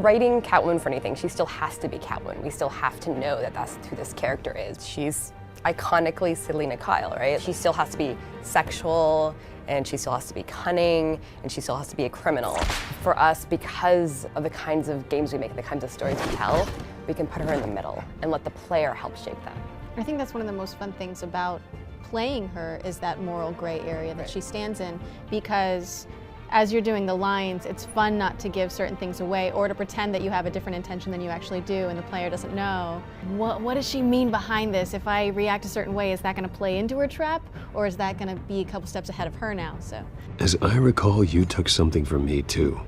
writing Catwoman for anything, she still has to be Catwoman. We still have to know that that's who this character is. She's iconically Selena Kyle, right? She still has to be sexual, and she still has to be cunning, and she still has to be a criminal. For us, because of the kinds of games we make, the kinds of stories we tell, we can put her in the middle and let the player help shape that. I think that's one of the most fun things about playing her is that moral gray area that she stands in, because as you're doing the lines, it's fun not to give certain things away or to pretend that you have a different intention than you actually do and the player doesn't know. What does she mean behind this? If I react a certain way, is that going to play into her trap, or is that going to be a couple steps ahead of her now? So, as I recall, you took something from me too.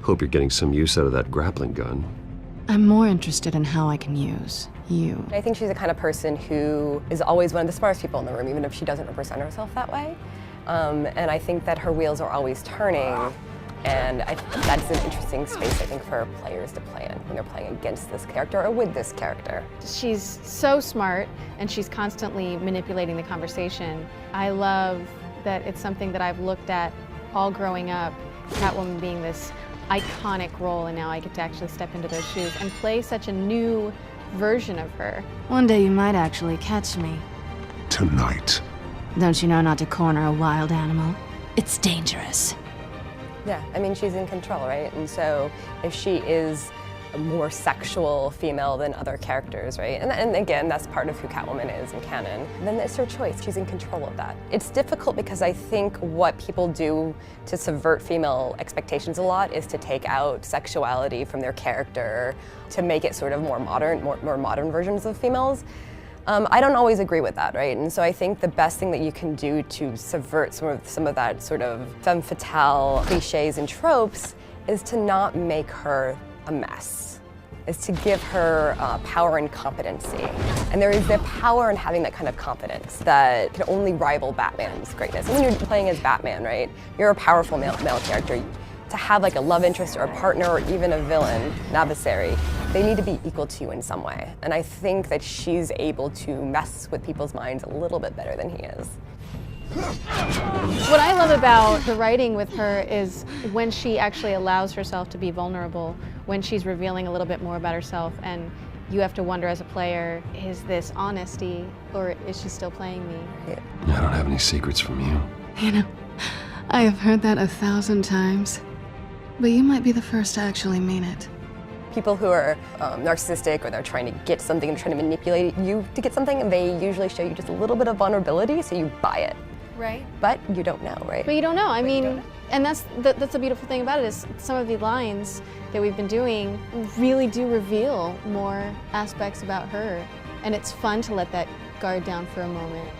Hope you're getting some use out of that grappling gun. I'm more interested in how I can use you. I think she's the kind of person who is always one of the smartest people in the room, even if she doesn't represent herself that way. And I think that her wheels are always turning, and that's an interesting space, I think, for players to play in when they're playing against this character or with this character. She's so smart, and she's constantly manipulating the conversation. I love that it's something that I've looked at all growing up, Catwoman being this iconic role, and now I get to actually step into those shoes and play such a new version of her. One day you might actually catch me. Tonight. Don't you know not to corner a wild animal? It's dangerous. Yeah, I mean, she's in control, right? And so if she is a more sexual female than other characters, right? And again, that's part of who Catwoman is in canon. Then it's her choice. She's in control of that. It's difficult because I think what people do to subvert female expectations a lot is to take out sexuality from their character to make it sort of more modern versions of females. I don't always agree with that, right? And so I think the best thing that you can do to subvert some of that sort of femme fatale cliches and tropes is to not make her a mess, is to give her power and competency. And there is the power in having that kind of competence that can only rival Batman's greatness. And when you're playing as Batman, right, you're a powerful male character. To have like a love interest or a partner or even a villain, an adversary, they need to be equal to you in some way. And I think that she's able to mess with people's minds a little bit better than he is. What I love about the writing with her is when she actually allows herself to be vulnerable, when she's revealing a little bit more about herself, and you have to wonder as a player, is this honesty or is she still playing me? Yeah. I don't have any secrets from you. You know, I have heard that 1,000 times, but you might be the first to actually mean it. People who are narcissistic, or they're trying to get something and trying to manipulate you to get something, and they usually show you just a little bit of vulnerability, so you buy it. Right. But you don't know, right? But you don't know. I mean, and that's the beautiful thing about it is some of the lines that we've been doing really do reveal more aspects about her, and it's fun to let that guard down for a moment.